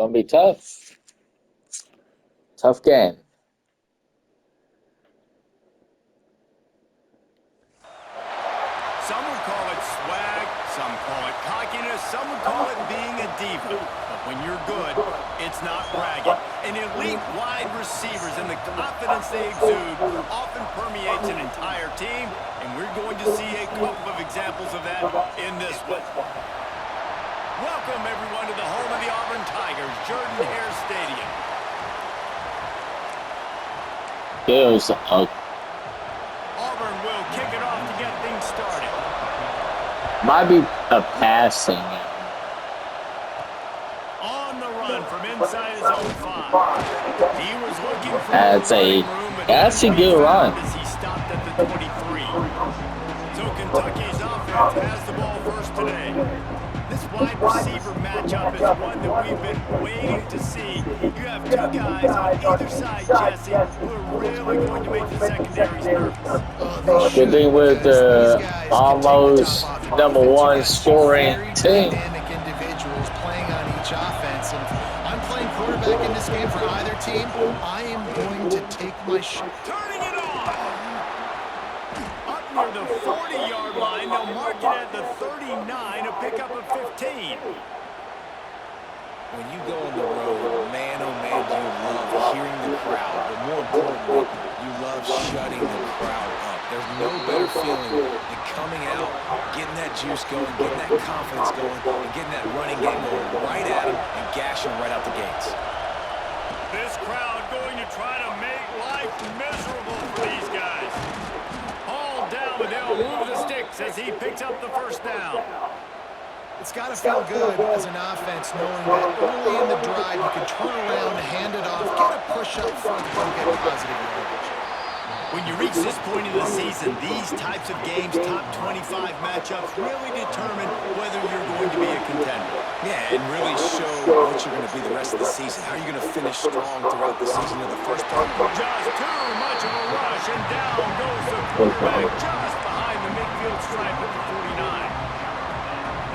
Gonna be tough. Tough game. Some would call it swag, some call it cockiness, some would call it being a diva. But when you're good, it's not bragging. And elite wide receivers and the confidence they exude often permeates an entire team, and we're going to see a couple of examples of that in this one. Welcome, everyone, to the home of the Auburn Tigers, Jordan-Hare Stadium. Auburn will kick it off to get things started. Might be a passing. On the run from inside his own 5. He was looking for that's a good run. As he stopped at the 23. So Kentucky's offense has the ball first today. This wide receiver matchup is one that we've been waiting to see. You have two guys on either side, Jesse, who are really going to make the secondaries nervous. Good thing with the almost #1 scoring team. Dynamic individuals playing on each offense. And if I'm playing quarterback in this game for either team, I am going to take my shot. Turning it on! Up near the 40-yard line, they'll mark it at the 39, a pickup of 15. When you go on the road, man, oh man, do you love hearing the crowd. But more importantly, you love shutting the crowd up. There's no better feeling than coming out, getting that juice going, getting that confidence going, and getting that running game going right at them and gashing right out the gates. This crowd going to try to make life miserable for these guys. Hauled down, but they'll move the sticks as he picks up the first down. It's got to feel good as an offense knowing that early in the drive you can turn around, hand it off, get a push up front, and get positive yardage. When you reach this point in the season, these types of games, top 25 matchups, really determine whether you're going to be a contender. Yeah, and really show what you're going to be the rest of the season. How are you going to finish strong throughout the season in the first part? Just too much of a rush, and down goes the quarterback just behind the midfield stripe at the 49.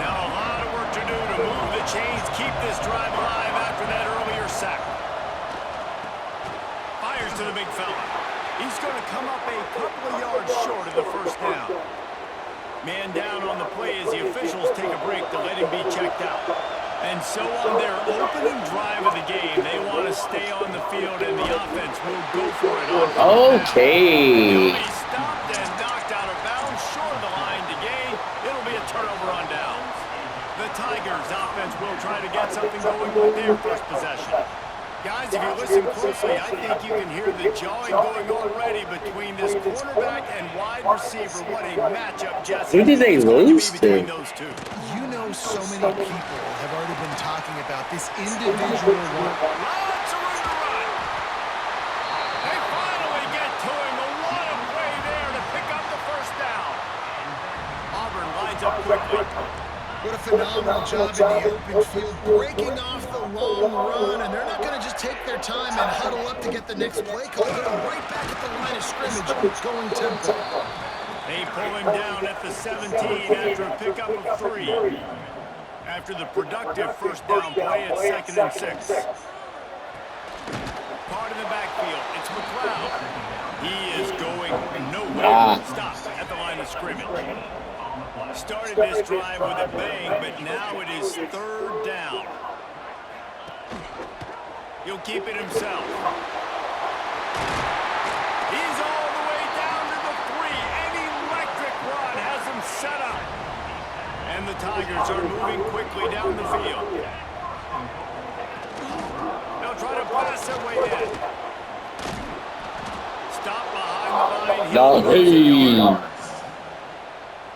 Now a lot of work to do to move the chains, keep this drive alive after that earlier sack. Fires to the big fella. He's going to come up a couple of yards short of the first down. Man down on the play as the officials take a break to let him be checked out. And so on their opening drive of the game, they want to stay on the field, and the offense will go for it on Okay. He'll be stopped and knocked out of bounds short of the line to gain. It'll be a turnover on downs. The Tigers offense will try to get something going with their first possession. Guys, if you listen closely, I think you can hear the jawing going already between this quarterback and wide receiver. What a matchup, Jesse. Who did they lose to? Those two. You know so many people have already been talking about this individual one. Lots of room to run. They finally get to him. A lot of play there to pick up the first down. Auburn lines up quickly. What a phenomenal job in the open field, breaking off the long run, and they're not going to just take their time and huddle up to get the next play call. They're right back at the line of scrimmage, going tempo. They pull him down at the 17 after a pickup of 3. After the productive first down play at 2nd and 6. Part of the backfield, it's McLeod. He is going nowhere. Stop at the line of scrimmage. Started this drive with a bang, but now it is 3rd down. He'll keep it himself. He's all the way down to the 3. An electric run has him set up. And the Tigers are moving quickly down the field. They'll try to blast their way in. Stop behind the line.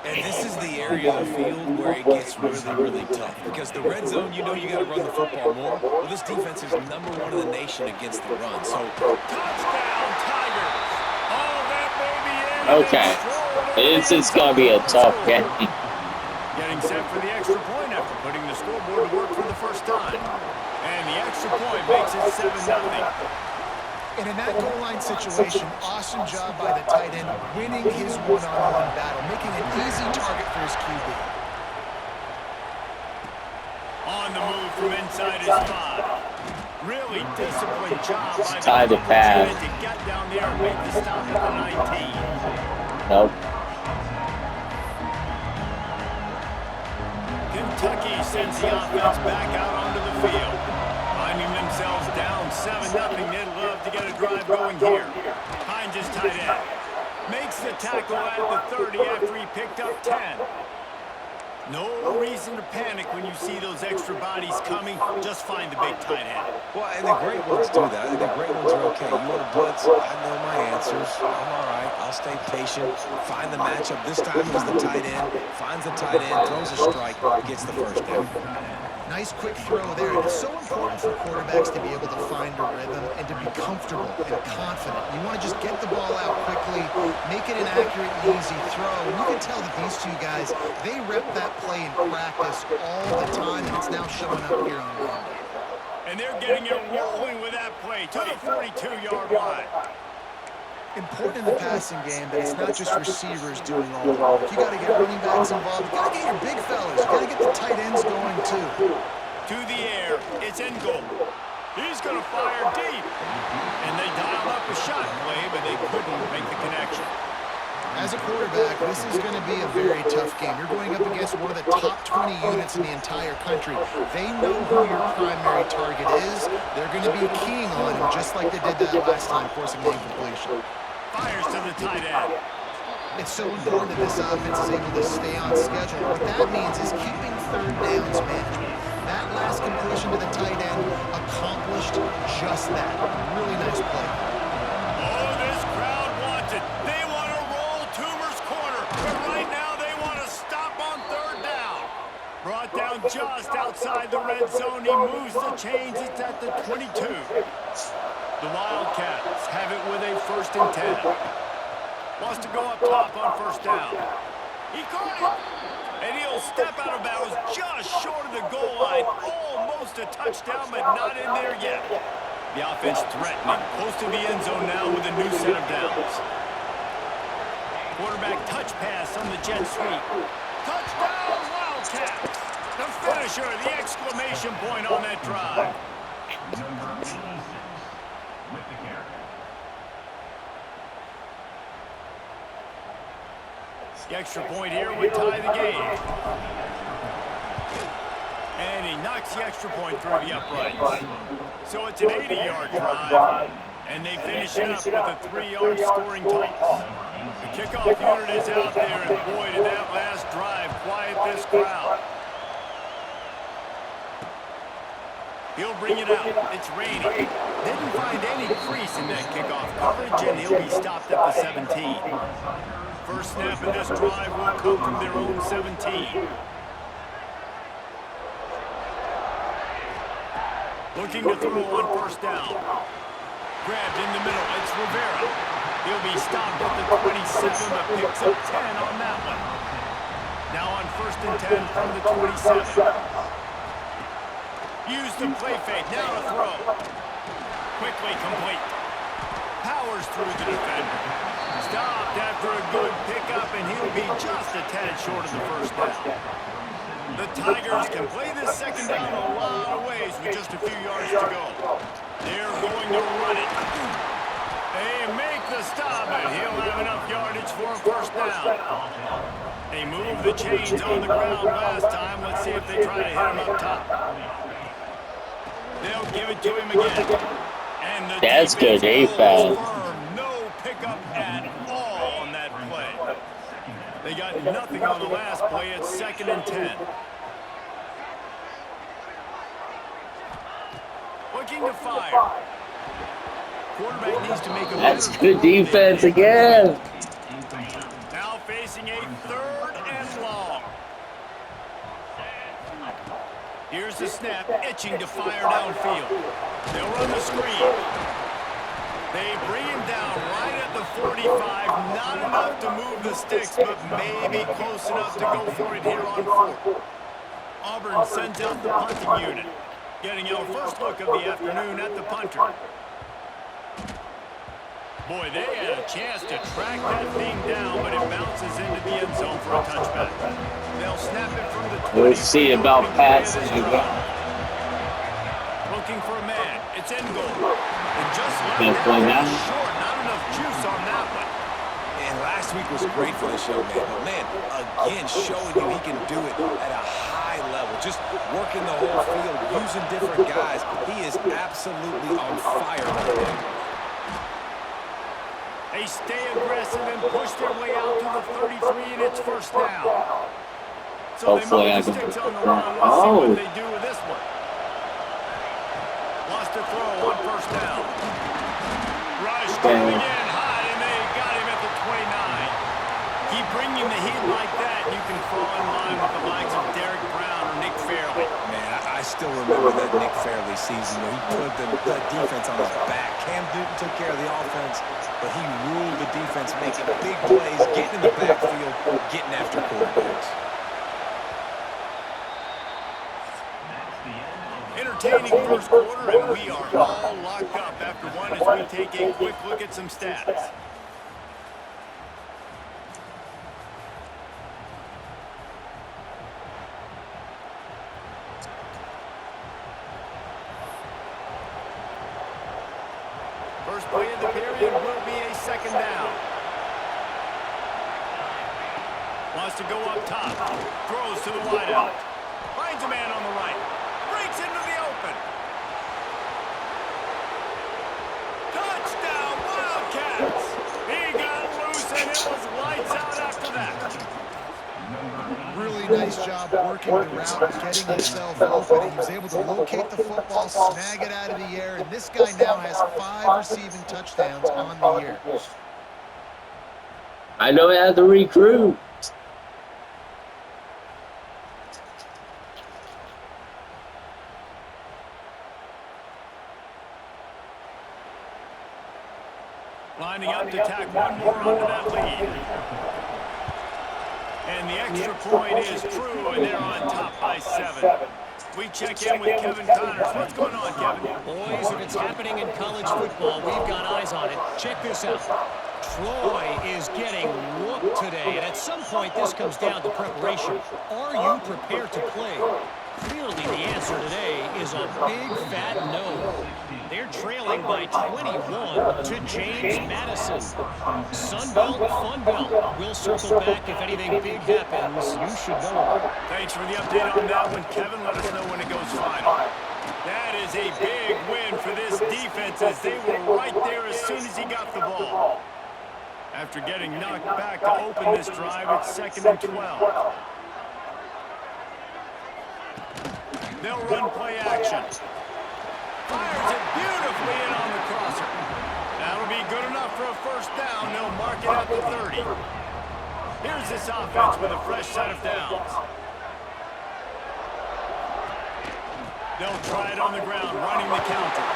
And this is the area of the field where it gets really, really tough. Because the red zone, you know you got to run the football more. Well, this defense is #1 in the nation against the run. So, touchdown, Tigers. All that baby in. Okay. It's going to be a tough game. Getting set for the extra point after putting the scoreboard to work for the first time. And the extra point makes it 7-0. And in that goal line situation, awesome job by the tight end, winning his one-on-one battle, making an easy target for his QB. On the move from inside his 5. disciplined job by the Tied the pass. to get down there and make the stop at the 19. Nope. Kentucky sends the offense back out onto the field. Finding themselves down 7-0. They'd love to get a drive going here. Hines is tight end. Makes the tackle at the 30 after he picked up 10. No reason to panic when you see those extra bodies coming. Just find the big tight end. Well, and the great ones do that. And the great ones are okay. You want to blitz? I know my answers. I'm all right. I'll stay patient. Find the matchup. This time it was the tight end. Finds the tight end, throws a strike, gets the first down. Nice quick throw there. And it's so important for quarterbacks to be able to find a rhythm and to be comfortable and confident. You want to just get the ball out quickly, make it an accurate and easy throw. And you can tell that these two guys, they rep that play in practice all the time, and it's now showing up here on Monday. And they're getting it rolling with that play to the 42-yard line. Important in the passing game that it's not just receivers doing all the work. You got to get running backs involved. You got to get your big fellas. You got to get the tight ends going too. To the air, it's in goal. He's going to fire deep. And they dialed up a shot play, but they couldn't make the connection. As a quarterback, this is going to be a very tough game. You're going up against one of the top 20 units in the entire country. They know who your primary target is. They're going to be keying on him, just like they did that last time, forcing the incompletion. Fires to the tight end. It's so important that this offense is able to stay on schedule. What that means is keeping third downs management. That last completion to the tight end accomplished just that. Really nice play. Oh, this crowd wants it. They want to roll Toomer's corner, but right now they want to stop on third down. Brought down just outside the red zone. He moves the chains. It's at the 22. The Wildcats have it with a 1st and 10. Wants to go up top on 1st down. He caught it. And he'll step out of bounds just short of the goal line. Almost a touchdown, but not in there yet. The offense threatening. Close to the end zone now with a new set of downs. Quarterback touch pass on the jet sweep. Touchdown, Wildcats. The finisher, the exclamation point on that drive. The extra point here would tie the game. And he knocks the extra point through the uprights. So it's an 80-yard drive, and they finish it up with a 3-yard scoring toss. The kickoff unit is out there, and boy, did that last drive quiet this crowd. He'll bring it out. It's raining. Didn't find any crease in that kickoff coverage, and he'll be stopped at the 17. First snap of this drive will come from their own 17. Looking to throw on 1st down. Grabbed in the middle. It's Rivera. He'll be stopped at the 27, but picks up 10 on that one. Now on 1st and 10 from the 27. Use the play fake. Now to throw. Quickly complete. Powers through the defender. Stopped after a good pickup, and he'll be just a tad short of the 1st down. The Tigers can play this 2nd down a lot of ways with just a few yards to go. They're going to run it. They make the stop, and he'll have enough yardage for a 1st down. They moved the chains on the ground last time. Let's see if they try to hit him up top. They'll give it to him again. And the That's good defense. No pickup at all on that play. They got nothing on the last play. It's 2nd and 10. Looking to fire. Quarterback needs to make a That's good defense again. Now facing a 3rd and long. Here's the snap, itching to fire downfield. They'll run the screen. They bring him down right at the 45. Not enough to move the sticks, but maybe close enough to go for it here on 4th. Auburn sends out the punting unit. Getting our first look of the afternoon at the punter. Boy, they had a chance to track that thing down, but it bounces into the end zone for a touchback. They'll snap it from the 20. We'll see about passing again. We'll looking for a man. It's in goal. And just left Can't play that now. short. Not enough juice on that one. And last week was great for the show, man. But, man, again, showing you he can do it at a high level. Just working the whole field, using different guys. He is absolutely on fire right now. They stay aggressive and push their way out to the 33, and it's first down. So Hopefully I they move can the sticks on the put run. that. Let's see Oh. what they do with this one. Lost a throw on first down. Rush coming in hot, and they got him at the 29. Keep bringing the heat like that, and you can fall in line with the likes of Derek Brown or Nick Fairley. Man, I still remember that Nick Fairley season where he put the defense on his back. Cam Newton took care of the offense, but he ruled the defense, making big plays, getting in the backfield, getting after quarterbacks. Entertaining first quarter, and we are all locked up after one as we take a quick look at some stats. First play of the period will be a second down. Wants to go up top. Throws to the wideout. Finds a man on the right. Breaks into the open. Touchdown, Wildcats! He got loose, and it was lights out after that. Really nice job working the route and getting himself open. He was able to locate the football, snag it out of the air, and this guy now has 5 receiving touchdowns on the year. I know how to recruit. Lining up to tack one more onto that lead. And the extra point is true, and they're on top by 7. We check in with Kevin Connors. What's going on, Kevin? Boys, if it's happening in college football, we've got eyes on it. Check this out. Troy is getting whooped today, and at some point this comes down to preparation. Are you prepared to play? Clearly the answer today is a big fat no. They're trailing by 21 to James Madison. Sunbelt, Funbelt. We'll circle back if anything big happens. You should know. Thanks for the update on that one, Kevin. Let us know when it goes final. That is a big win for this defense as they were right there as soon as he got the ball. After getting knocked back to open this drive, it's 2nd and 12. They'll run play action. Fires it beautifully in on the crosser. That'll be good enough for a first down. They'll mark it at the 30. Here's this offense with a fresh set of downs. They'll try it on the ground, running the counter.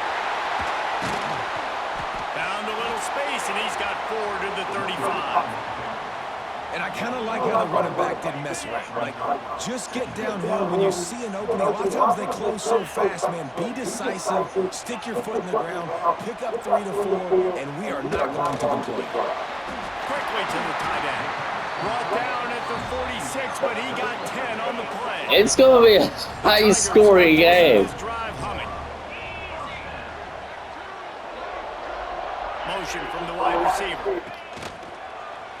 Found a little space, and he's got 4 to the 35. And I kind of like how the running back didn't mess around. Like, just get downhill when you see an opening. A lot of times they close so fast, man. Be decisive, stick your foot in the ground, pick up 3 to 4, and we are not going to complain. Quickly to the tight end. Brought down at the 46, but he got 10 on the play. It's going to be a high-scoring game. Drive humming. Motion from the wide receiver.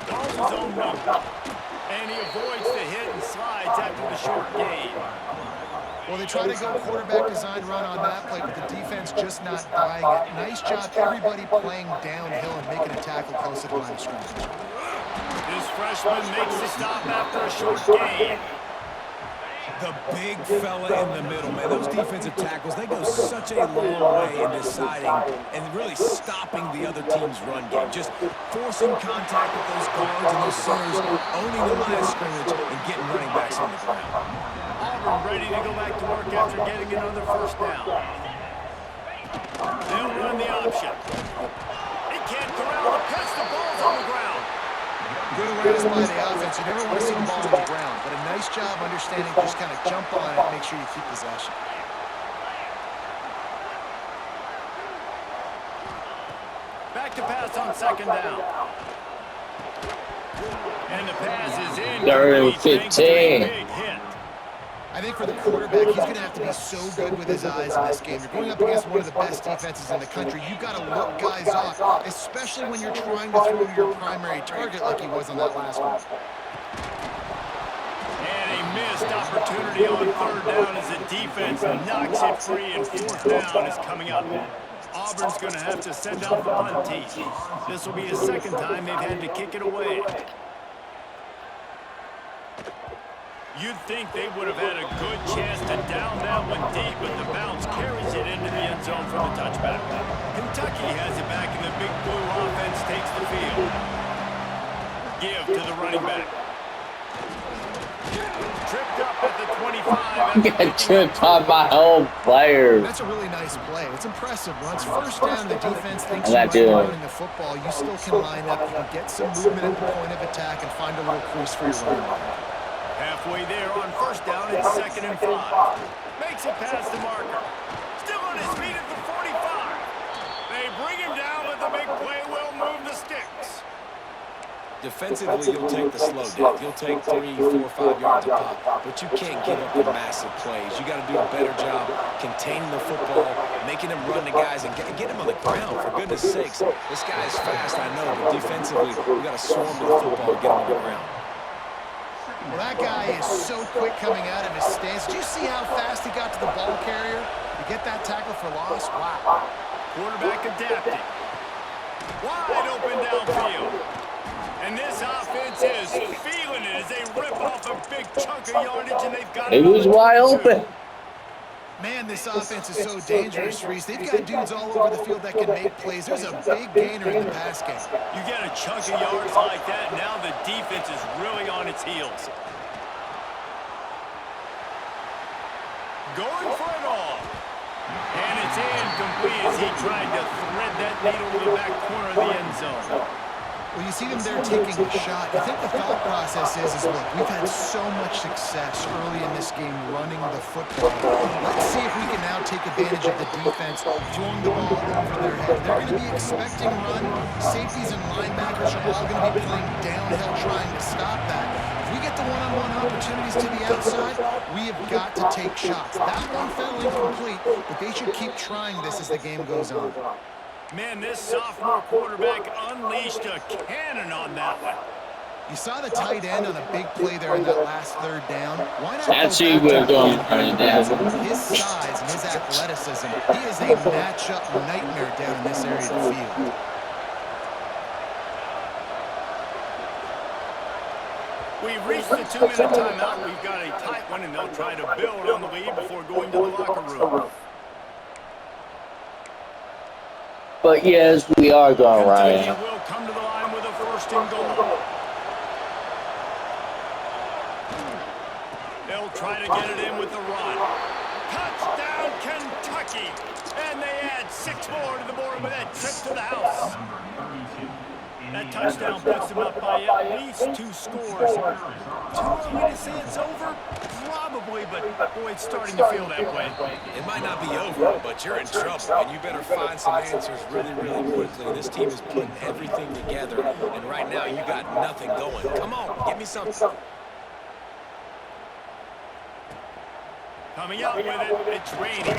Calls his own number. And he avoids the hit and slides after the short gain. Well, they try to go quarterback design run on that play, but the defense just not buying it. Nice job, everybody playing downhill and making a tackle close to the line of scrimmage. This freshman makes the stop after a short gain. The big fella in the middle, man. Those defensive tackles, they go such a long way in deciding and really stopping the other team's run game. Just forcing contact with those guards and those centers, owning the line of scrimmage, and getting running backs on the ground. Auburn ready to go back to work after getting another first down. They'll run the option. They can't corral the pitch. The ball's on the ground. Good awareness by the offense. You never want to see the ball on the ground, but a nice job understanding just kind of jump on it and make sure you keep possession. Back to pass on second down. And the pass is in. 3rd and 15. I I think for the quarterback, he's going to have to be so good with his eyes in this game. You're going up against one of the best defenses in the country. You've got to look guys off, especially when you're trying to throw your primary target like he was on that last one. And a missed opportunity on third down as the defense knocks it free, and fourth down is coming up. Auburn's going to have to send out the punt team. This will be the second time they've had to kick it away. You'd think they would have had a good chance to down that one deep, but the bounce carries it into the end zone for the touchback. Kentucky has it back, and the Big Blue offense takes the field. Give to the running back. Tripped up at the 25. Get tripped by my own player. That's a really nice play. It's impressive. Once first down, the defense thinks you might be running the football. You still can line up. You can get some movement at the point of attack and find a little crease for your running back. Halfway there on first down, it's 2nd and 5. Makes it past the marker. Still on his feet at the 45. They bring him down, but the big play will move the sticks. Defensively, you'll take the slow death. You'll take 3, 4, 5 yards a pop, but you can't give up the massive plays. You got to do a better job containing the football, making him run the guys, and get him on the ground, for goodness sakes. This guy is fast, I know, but defensively, we got to swarm to the football and get him on the ground. Well, that guy is so quick coming out of his stance. Did you see how fast he got to the ball carrier? To get that tackle for loss? Wow. Quarterback adapting. Wide open downfield. And this offense is feeling it as they rip off a big chunk of yardage, and they've got It was wide open. Man, this offense is so dangerous, Reese. They've got dudes all over the field that can make plays. There's a big gainer in the pass game. You get a chunk of yards like that, now the defense is really on its heels. Going for it all. And it's incomplete as he tried to thread that needle to the back corner of the end zone. Well, you see them there taking a shot. I think the thought process is look, we've had so much success early in this game running the football. Let's see if we can now take advantage of the defense throwing the ball over their head. They're going to be expecting run. Safeties and linebackers are all going to be playing downhill trying to stop that. If we get the one-on-one opportunities to the outside, we have got to take shots. That one fell incomplete, but they should keep trying this as the game goes on. Man, this sophomore quarterback unleashed a cannon on that one. You saw the tight end on a big play there in that last third down. Why not That's go who we're back going to running down. his size and his athleticism? He is a matchup nightmare down in this area of the field. We've reached the 2-minute timeout. We've got a tight one, and they'll try to build on the lead before going to the locker room. But yes, we are going right. Kentucky will come to the line with a 1st and goal. They'll try to get it in with the run. Touchdown, Kentucky! And they add 6 more to the board with that trip to the house. That touchdown puts them up by at least 2 scores. Too early to say it's over? Probably, but boy, it's starting to feel that way. It might not be over, but you're in trouble, and you better find some answers really, really quickly. This team is putting everything together, and right now you got nothing going. Come on, give me something. Coming out with it, it's raining.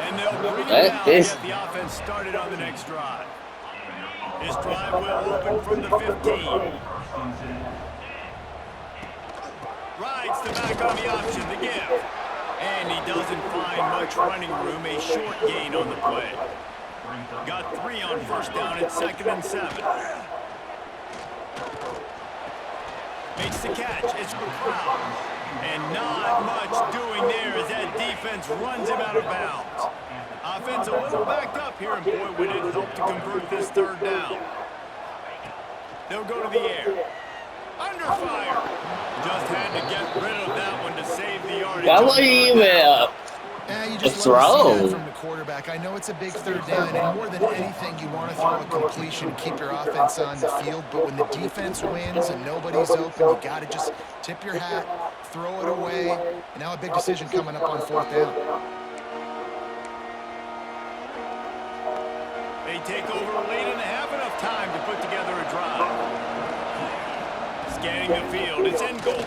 And they'll bring it down to get the offense started on the next drive. This drive will open from the 15. Rides the back on the option, the give. And he doesn't find much running room, a short gain on the play. Got 3 on first down at 2nd and 7. Makes the catch, it's McCloud. And not much doing there as that defense runs him out of bounds. Offense a little backed up here, and boy, would it help to convert this 3rd down. They'll go to the air. Under fire. Just had to get rid of that one to save the yardage. That wasn't even you just throw. love to see that from the quarterback. I know it's a big 3rd down, and more than anything, you want to throw a completion, keep your offense on the field. But when the defense wins and nobody's open, you got to just tip your hat, throw it away. And now a big decision coming up on 4th down. They take over late and have enough time to put together a drive. Scanning the field, it's in goal.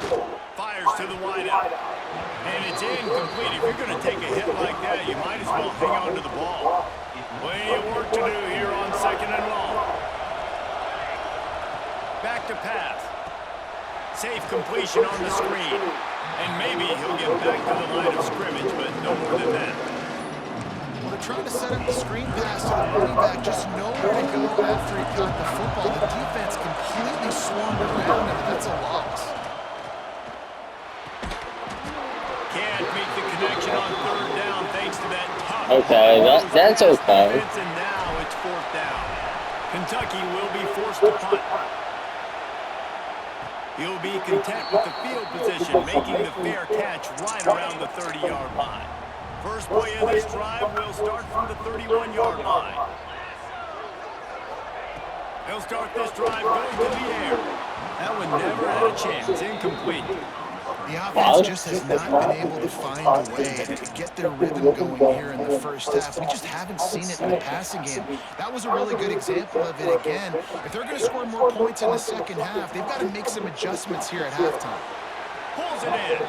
Fires to the wideout. And it's incomplete. If you're going to take a hit like that, you might as well hang on to the ball. Plenty of work to do here on 2nd and long. Back to pass. Safe completion on the screen. And maybe he'll get back to the line of scrimmage, but no more than that. Well, they're trying to set up the screen pass to the running back, just nowhere to go after he caught the football. The defense completely swarmed around him, and that's a loss. Can't make the connection on 3rd down thanks to that tough. Okay, that's okay. And now it's 4th down. Kentucky will be forced to punt. He'll be content with the field position, making the fair catch right around the 30-yard line. First play of this drive will start from the 31-yard line. They'll start this drive going to the air. That one never had a chance. Incomplete. The offense just has not been able to find a way to get their rhythm going here in the first half. We just haven't seen it in the passing game. That was a really good example of it again. If they're going to score more points in the second half, they've got to make some adjustments here at halftime. Pulls it in.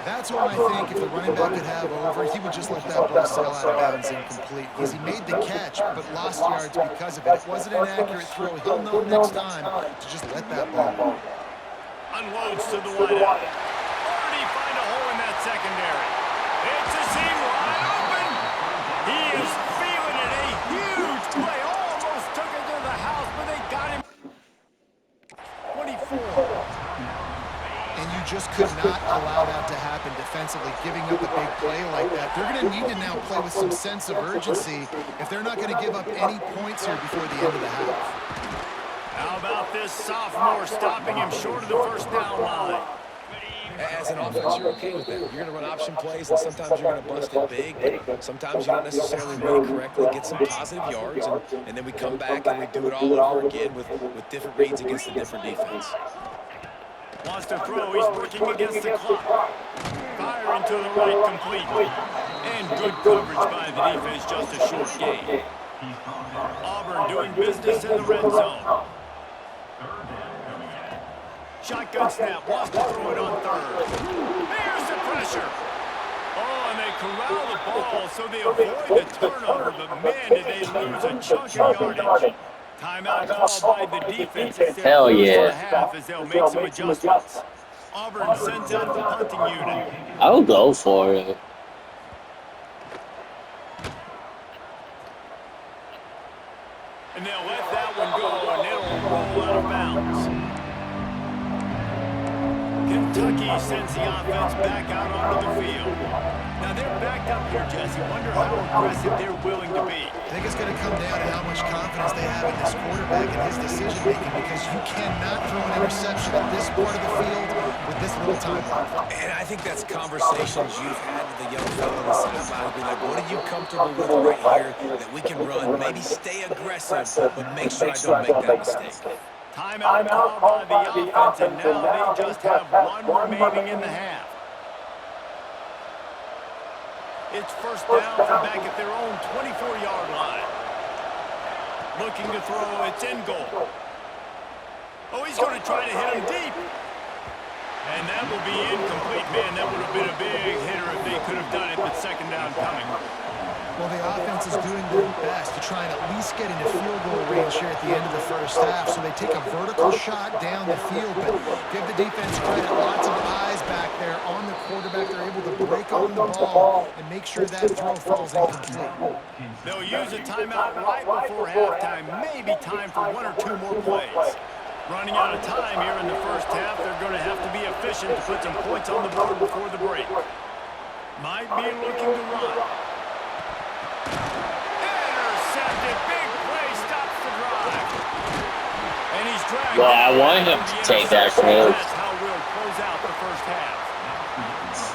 That's what I think if the running back could have over, he would just let that ball sail out of bounds incomplete. Because he made the catch, but lost yards because of it. It wasn't an accurate throw. He'll know next time to just let that ball go. Unloads to the wideout. Already find a hole in that secondary. It's a seam wide open. He is feeling it. A huge play. Almost took it to the house, but they got him. 24. And you just could not allow that to happen defensively, giving up a big play like that. They're going to need to now play with some sense of urgency if they're not going to give up any points here before the end of the half. How about this sophomore stopping him short of the first down line? As an offense, you're okay with that. You're going to run option plays, and sometimes you're going to bust it big, but sometimes you don't necessarily read it correctly, get some positive yards, and then we come back and we do it all over again with different reads against a different defense. Wants to throw. He's working against the clock. Fire into the right completely. And good coverage by the defense, just a short gain. Auburn doing business in the red zone. Shotgun snap. Wants to throw it on 3rd. There's the pressure. Oh, and they corral the ball so they avoid the turnover. But, man, did they lose a chunk of yardage. Timeout called by the defense. Hell yeah. Half as they'll make some adjustments. Auburn sends out the punting unit. I'll go for it. And they'll let that one go, and it'll roll out of bounds. Kentucky sends the offense back out onto the field. Now they're backed up here, Jesse. Wonder how aggressive they're willing to be. I think it's going to come down to how much confidence they have in this quarterback and his decision-making, because you cannot throw an interception at this part of the field with this little time left. And I think that's conversations you've had with the young fellow on the sideline. Be like, what are you comfortable with right here that we can run? Maybe stay aggressive, but make sure I don't make that mistake. Timeout called by the offense, and now they just have one remaining in the half. It's first down from back at their own 24-yard line. Looking to throw, it's in goal. Oh, he's going to try to hit him deep. And that will be incomplete. Man, that would have been a big hitter if they could have done it, but 2nd down coming. Well, the offense is doing their best to try and at least get into field goal range here at the end of the first half. So they take a vertical shot down the field, but give the defense credit. Lots of eyes back there on the quarterback. They're able to break on the ball and make sure that throw falls incomplete. They'll use a timeout right before halftime. Maybe time for 1 or 2 more plays. Running out of time here in the first half. They're going to have to be efficient to put some points on the board before the break. Might be looking to run. Intercepted. Big play stops the drive. And he's dragged. Well, I wanted him to take that throw. That's how we'll close out the first half.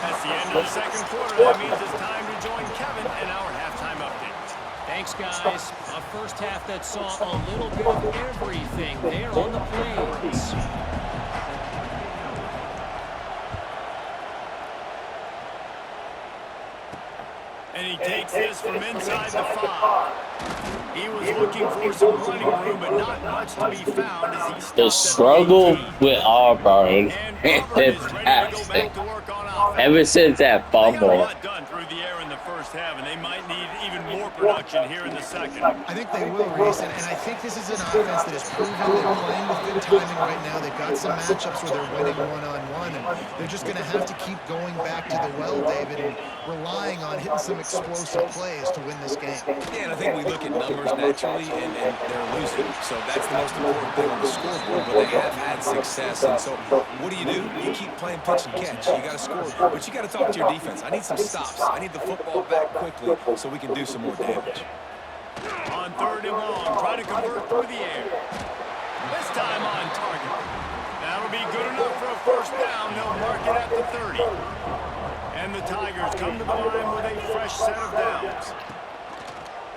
That's the end of the second quarter. That means it's time to join Kevin in our halftime update. Thanks, guys. A first half that saw a little bit of everything there on the plains. And he takes takes this from inside the 5. He was looking for some running room, but not much to be found as he The stopped struggle at the 18. with Auburn And in Auburn is ready to go passing. back to work on offense. Ever since that They got a fumble. lot done through the air in the first half, and they might need even more production here in the second. I think they will, Reese, and I think this is an offense that has proven they're playing with good timing right now. They've got some matchups where they're winning one-on-one, and they're just going to have to keep going back to the well, David, and relying on hitting some explosive plays to win this game. Yeah, and I think we look at numbers naturally, and they're losing. So that's the most important thing on the scoreboard, but they have had success. And so what do? You keep playing pitch and catch. You got to score, but you got to talk to your defense. I need some stops. I need the football back quickly so we can do some more damage. On 3rd and long, try to convert through the air. This time on target. That'll be good enough for a first down. They'll mark it at the 30. And the Tigers come to the line with a fresh set of downs.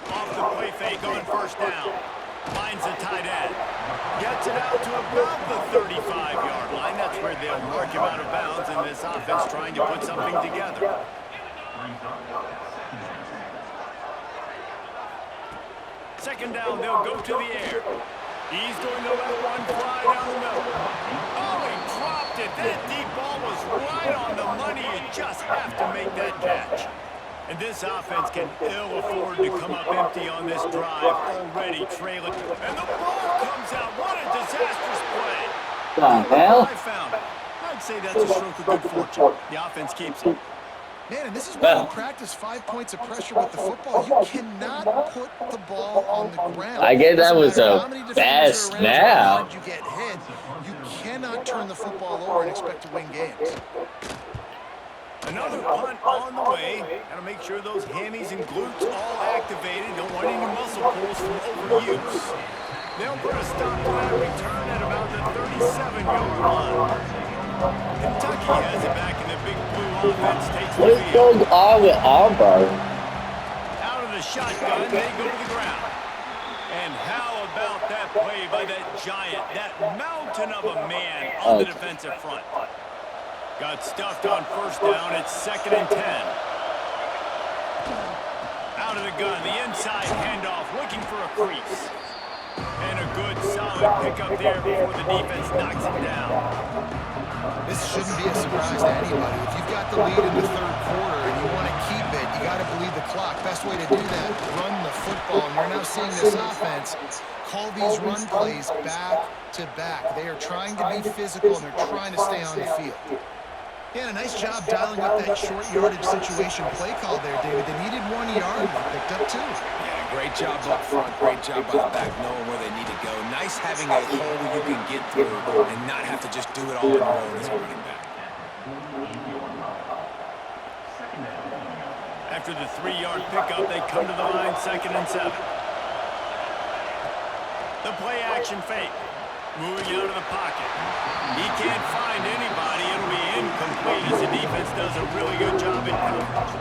Off the play fake on first down. Finds the tight end. Gets it out to about the 35-yard line. That's where they'll mark him out of bounds, and this offense trying to put something together. Second down, they'll go to the air. He's going to let one fly down the middle. Oh, he dropped it. That deep ball was right on the money. You just have to make that catch. And this offense can ill afford to come up empty on this drive, already trailing. And the ball comes out. What a disastrous play. The hell? I found it. I'd say that's a stroke of good fortune. The offense keeps it. Man, and this is why you practice 5 points of pressure with the football. You cannot put the ball on the ground. I guess that was Doesn't matter a how many defenders bad are around you, how snap. hard you get hit. You cannot turn the football over and expect to win games. Another punt on the way. Got to make sure those hammies and glutes all activated. Don't want any muscle pulls from overuse. They'll put a stop to that return at about the 37-yard line. Kentucky has it back in the big blue offense. Takes the What is field. going on with Auburn? Out of the shotgun, they go to the ground. And how about that play by that giant, that mountain of a man on the defensive front? Got stuffed on first down. It's 2nd and 10. Out of the gun, the inside handoff, looking for a crease. And a good, solid pickup there before the defense knocks it down. This shouldn't be a surprise to anybody. If you've got the lead in the 3rd quarter and you want to keep it, you got to bleed the clock. Best way to do that, run the football. And you're now seeing this offense call these run plays back to back. They are trying to be physical and they're trying to stay on the field. Yeah, and a nice job dialing up that short yardage situation play call there, David. They needed 1 yard. They picked up 2. Yeah, great job up front. Great job by the back, knowing where they need to go. Nice having a hole you can get through and not have to just do it all on your own as a running back. After the 3-yard pickup, they come to the line, 2nd and 7. The play action fake. Moving out of the pocket. He can't find anybody. It'll be incomplete as the defense does a really good job in coverage.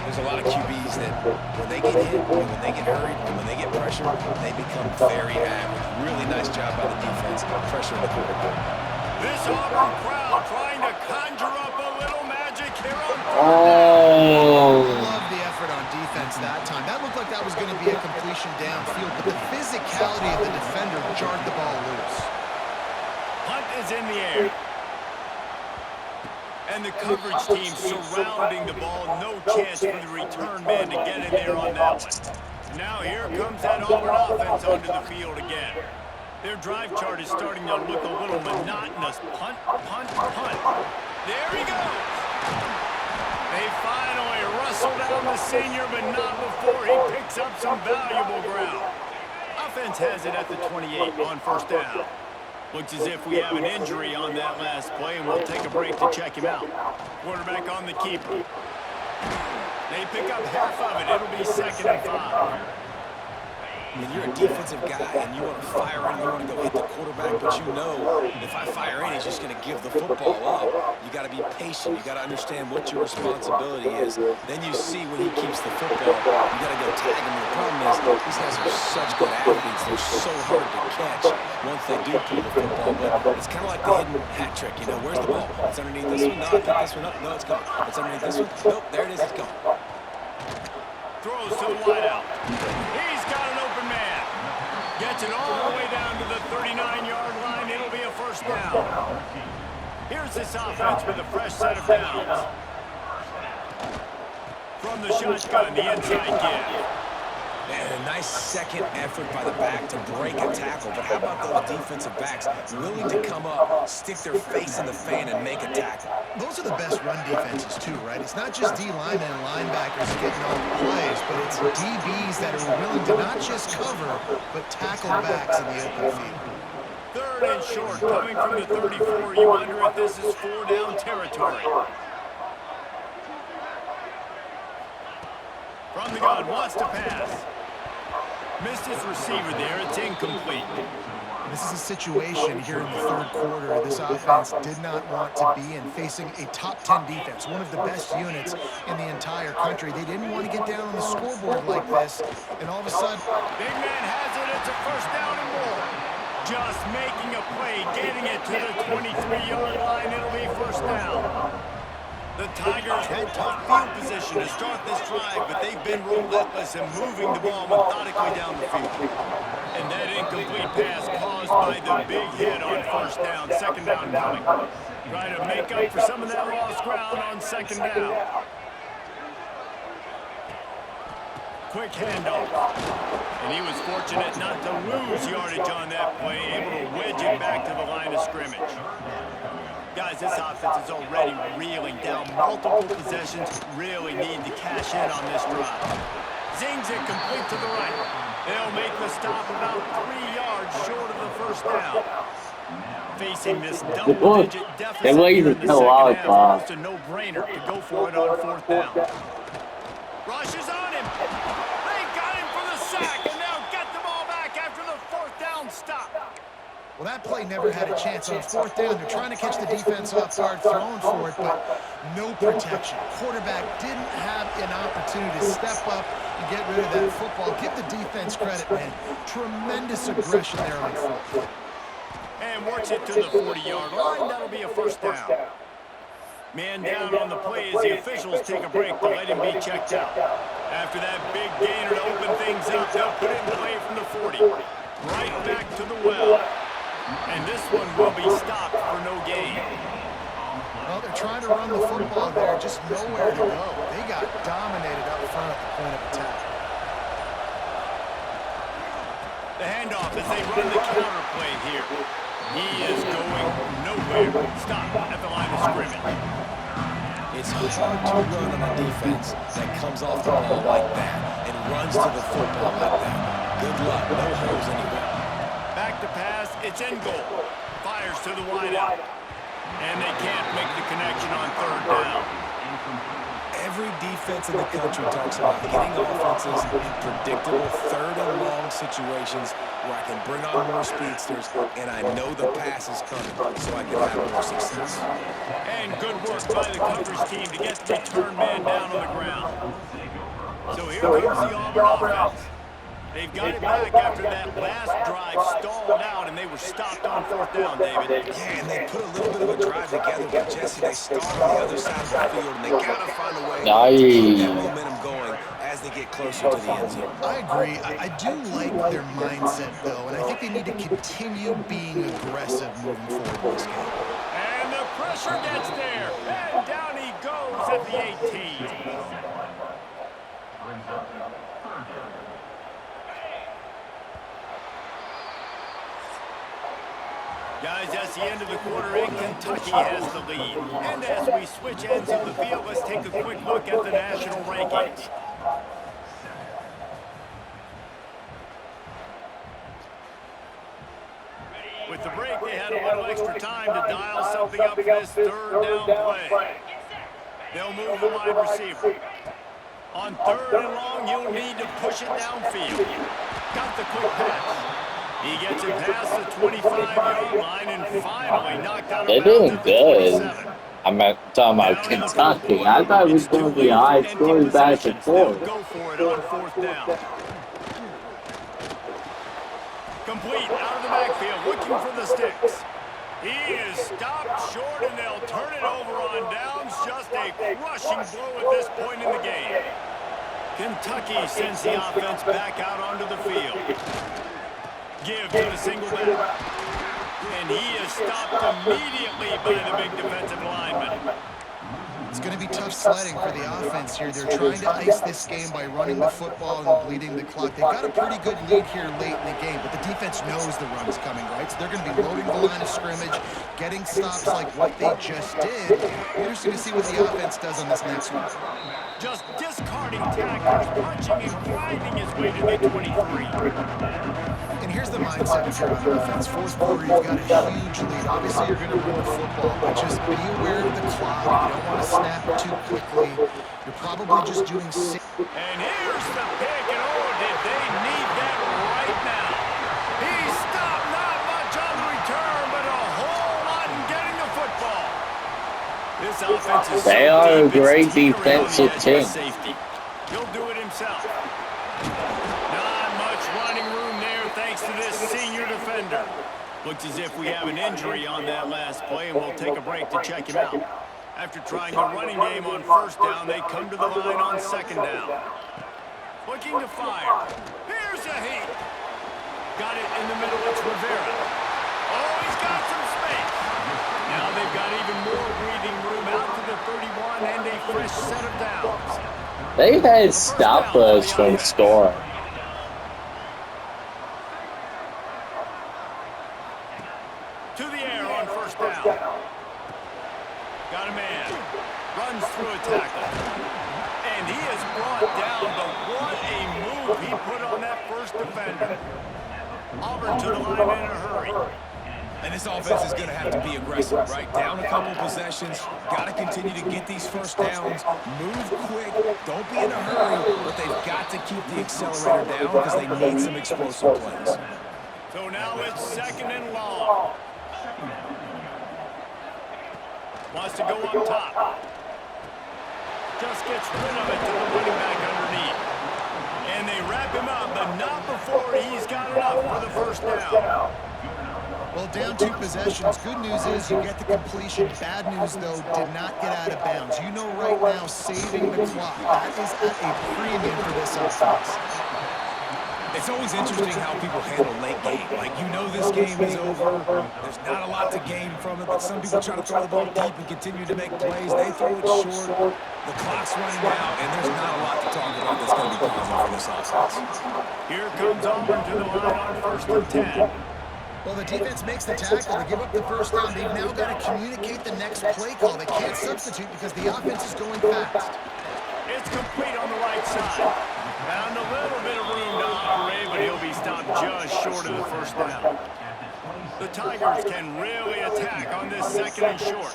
There's a lot of QBs that when they get hit, and when they get hurried, and when they get pressured, they become very average. Really nice job by the defense, pressuring the quarterback. This Auburn crowd trying to conjure up a little magic here on Oh. Love the effort on defense that time. That looked like that was going to be a completion downfield, but the physicality of the defender jarred the ball loose. Hunt is in the air. And the coverage team surrounding the ball. No chance for the return man to get in there on that one. Now here comes that Auburn offense onto the field again. Their drive chart is starting to look a little monotonous. Punt, punt, punt. There he goes. They finally rustle down the senior, but not before he picks up some valuable ground. Offense has it at the 28 on first down. Looks as if we have an injury on that last play, and we'll take a break to check him out. Quarterback on the keeper. They pick up half of it. It'll be 2nd and 5. I mean, you're a defensive guy, and you want to fire in, you want to go hit the quarterback, but you know if I fire in, he's just going to give the football up. You got to be patient. You got to understand what your responsibility is. Then you see when he keeps the football, you got to go tag him. The problem is these guys are such good athletes. They're so hard to catch once they do pull the football. But it's kind of like the hidden hat trick. You know, where's the ball? It's underneath this one. No, I think this one. No, it's gone. It's underneath this one. Nope, there it is. It's gone. throws to the wideout. He's got an open man. Gets it all the way down to the 39-yard line. It'll be a first down. Here's this offense with a fresh set of downs. From the shotgun, the inside give. And a nice second effort by the back to break a tackle. But how about those defensive backs willing to come up, stick their face in the fan, and make a tackle? Those are the best run defenses, too, right? It's not just D-linemen and linebackers getting all the plays, but it's DBs that are willing to not just cover, but tackle backs in the open field. Third and short, coming from the 34. You wonder if this is 4-down territory. From the gun, wants to pass. Missed his receiver there. It's incomplete. This is a situation here in the third quarter this offense did not want to be in, facing a top 10 defense, one of the best units in the entire country. They didn't want to get down on the scoreboard like this, and all of a sudden... Big man has it. It's a first down and more. Just making a play, getting it to the 23-yard line. It'll be first down. The Tigers had tough field position to start this drive, but they've been relentless in moving the ball methodically down the field. And that incomplete pass caused by the big hit on first down, second down coming. Trying to make up for some of that lost ground on second down. Quick handoff. And he was fortunate not to lose yardage on that play, able to wedge it back to the line of scrimmage. Guys, this offense is already reeling down multiple possessions. Really need to cash in on this drive. Zings it complete to the right. They'll make the stop about 3 yards short of the first down. Facing this double-digit deficit here in the second half, almost a no-brainer to go for it on fourth down. Rushes on him. They got him for the sack, and now get the ball back after the fourth down stop. Well, that play never had a chance on fourth down. They're trying to catch the defense off guard, throwing for it, but no protection. Quarterback didn't have an opportunity to step up and get rid of that football. Give the defense credit, man. Tremendous aggression there on fourth. And works it to the 40-yard line. That'll be a first down. Man down on the play as the officials take a break to let him be checked out. After that big gainer to open things up, they'll put it in play from the 40. Right back to the well. And this one will be stopped for no gain. Well, they're trying to run the football there, just nowhere to go. They got dominated up front at the point of attack. The handoff as they run the counter play here. He is going nowhere. Stop at the line of scrimmage. It's hard to run on a defense that comes off the ball like that and runs to the football like that. Good luck. No holes anywhere. Back to pass. It's in goal. Fires to the wideout. And they can't make the connection on third down. Every defense in the country talks about getting offenses in predictable third and long situations where I can bring on more speedsters and I know the pass is coming so I can have more success. And good work by the coverage team to get the return man down on the ground. So here comes the Auburn offense. They've got it back after that last drive stalled out, and they were stopped on fourth down, David. Yeah, and they put a little bit of a drive together, but Jesse, they stalled on the other side of the field, and they got to find a way to keep that momentum going as they get closer to the end zone. I agree. I do like their mindset, though, and I think they need to continue being aggressive moving forward in this game. And the pressure gets there, and down he goes at the 18. Guys, that's the end of the quarter, and Kentucky has the lead. And as we switch ends of the field, let's take a quick look at the national rankings. With the break, they had a little extra time to dial something up for this third down play. They'll move the wide receiver. On third and long, you'll need to push it downfield. Got the quick pass. He gets it past the 25-yard line and finally knocked out They're doing good. I'm talking about Kentucky. I thought it was going to be a high scoring back and forth. Go for it on fourth down. Complete out of the backfield, looking for the sticks. He is stopped short, and they'll turn it over on downs. Just a crushing blow at this point in the game. Kentucky sends the offense back out onto the field. Give to the single back. And he is stopped immediately by the big defensive lineman. It's going to be tough sledding for the offense here. They're trying to ice this game by running the football and bleeding the clock. They've got a pretty good lead here late in the game, but the defense knows the run is coming, right? So they're going to be loading the line of scrimmage, getting stops like what they just did. Interesting to see what the offense does on this next one. Just discarding tackles, punching and grinding his way to the 23. And here's the mindset if you're on offense. Fourth quarter, you've got a huge lead. Obviously, you're going to run the football, but just be aware of the clock. You don't want to snap it too quickly. You're probably just doing six. And here's the pick, and oh, did they need that right now. He stopped not much on the return, but a whole lot in getting the football. This offense is They so are a deep, it's great teetering defensive on the edge team. of safety. He'll do it himself. Not much running room there thanks to this senior defender. Looks as if we have an injury on that last play, and we'll take a break to check him out. After trying the running game on first down, they come to the line on second down. Looking to fire. Here's a heat. Got it in the middle. It's Rivera. Oh, he's got some space. Now they've got even more breathing room out to the 31 and a fresh set of downs. They had stoppers from scoring. To the air on first down. Got a man. Runs through a tackle. And he is brought down, but what a move he put on that first defender. Auburn to the line in a hurry. And this offense is going to have to be aggressive, right? Down a couple possessions. Got to continue to get these first downs. Move quick. Don't be in a hurry, but they've got to keep the accelerator down because they need some explosive plays. So now it's second and long. Wants to go up top. Just gets rid of it to the running back underneath. And they wrap him up, but not before he's got enough for the first down. Well, down 2 possessions. Good news is you get the completion. Bad news, though, did not get out of bounds. You know right now, saving the clock. That is at a premium for this offense. It's always interesting how people handle late game. Like, you know this game is over. There's not a lot to gain from it, but some people try to throw the ball deep and continue to make plays. They throw it short. The clock's running out, and there's not a lot to talk about that's going to be positive for this offense. Here comes Auburn to the line on first and 10. Well, the defense makes the tackle. They give up the first down. They've now got to communicate the next play call. They can't substitute because the offense is going fast. It's complete on the right side. Found a little bit of room to operate, but he'll be stopped just short of the first down. The Tigers can really attack on this second and short.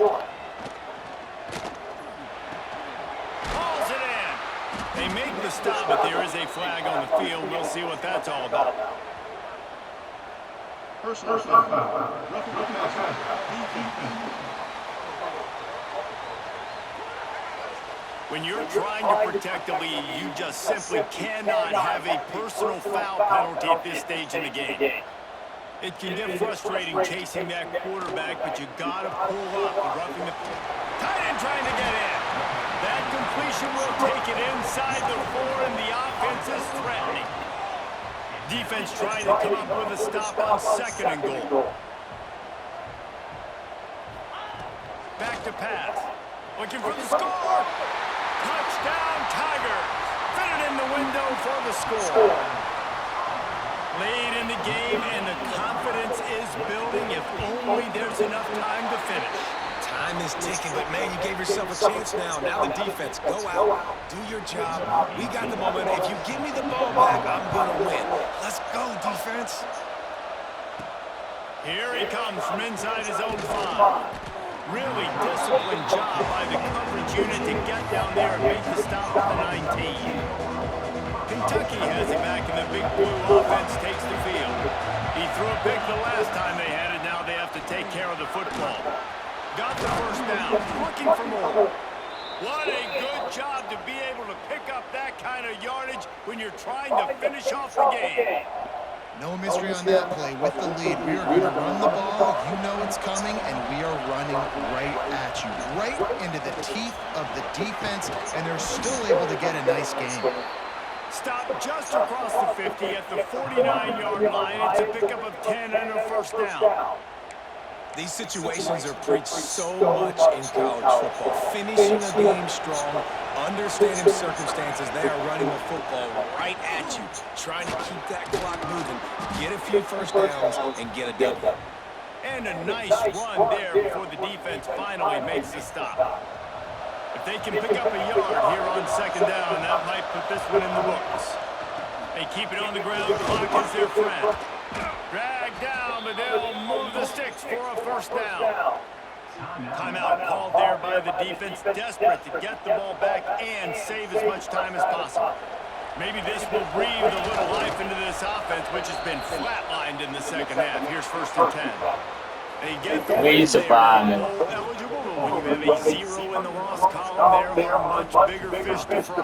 Hauls it in. They make the stop, but there is a flag on the field. We'll see what that's all about. Personal foul. When you're trying to protect the lead, you just simply cannot have a personal foul penalty at this stage in the game. It can get frustrating chasing that quarterback, but you got to pull up and roughing the tight end trying to get in. That completion will take it inside the 4, and the offense is threatening. Defense trying to come up with a stop on second and goal. Back to pass. Looking for the score. Touchdown, Tigers. Fit it in the window for the score. Late in the game, and the confidence is building if only there's enough time to finish. Time is ticking, but man, you gave yourself a chance now. Now the defense, go out, do your job. We got the momentum. If you give me the ball back, I'm going to win. Let's go, defense. Here he comes from inside his own 5. Really disciplined job by the coverage unit to get down there and make the stop at the 19. Kentucky has it back, and the big blue offense takes the field. He threw a pick the last time they had it. Now they have to take care of the football. Got the first down, looking for more. What a good job to be able to pick up that kind of yardage when you're trying to finish off the game. No mystery on that play. With the lead, we are going to run the ball. You know it's coming, and we are running right at you, right into the teeth of the defense, and they're still able to get a nice game. Stop just across the 50 at the 49-yard line. It's a pickup of 10 and a first down. These situations are preached so much in college football. Finishing a game strong, understanding circumstances. They are running the football right at you, trying to keep that clock moving, get a few first downs, and get a W. And a nice run there before the defense finally makes the stop. If they can pick up a yard here on second down, that might put this one in the books. They keep it on the ground. Clock is their friend. Drag down, but they'll move the sticks for a first down. Timeout called there by the defense, desperate to get the ball back and save as much time as possible. Maybe this will breathe a little life into this offense, which has been flatlined in the second half. Here's first and 10. They get the win there. Eligible, but when you have a 0 in the loss column, there are much bigger fish to fry.